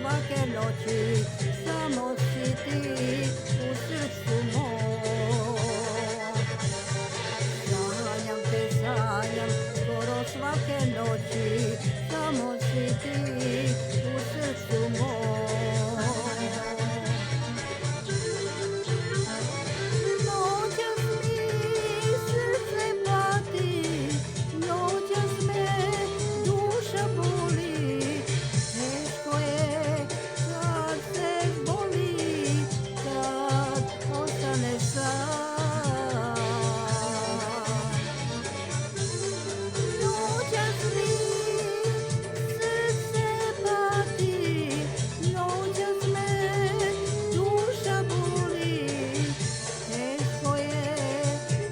svake noći, samo si ti u srcu mom. Sanjam te, sanjam skoro svake noći, samo si ti u srcu mom. Noćas mi srce pati, noćas me duša boli, teško je kad se boli, kad ostane sam. Noćas mi srce pati, noćas me duša boli, teško je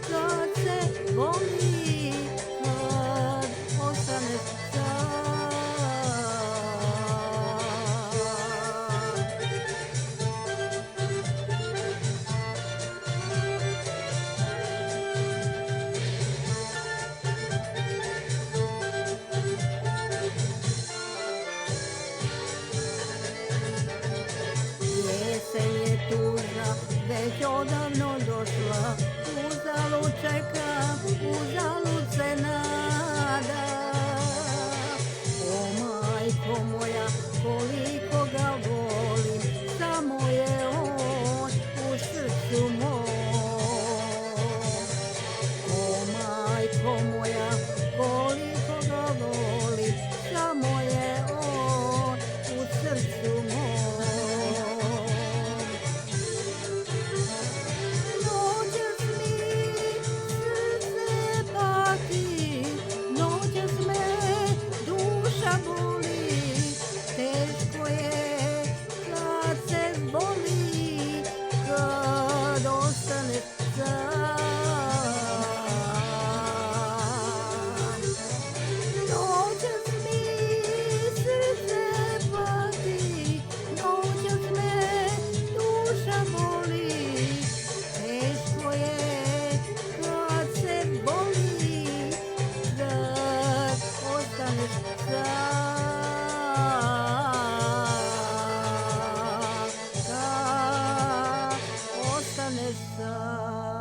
kad se boli, kad ostane sam. Jesen je tužna, već odavno došla, uzalud čekam, uzalud se nadam. O majko moja, koliko ga volim, samo je on u srcu mom. O majko moja, koliko ga volim, samo je on u srcu mom. Noćas mi srce pati, noćas me duša boli, teško je kad se boli, kad ostane sam. Noćas mi srce pati, noćas me duša boli, teško je kad se boli, kad ostaneš sam. Kad ostaneš sam.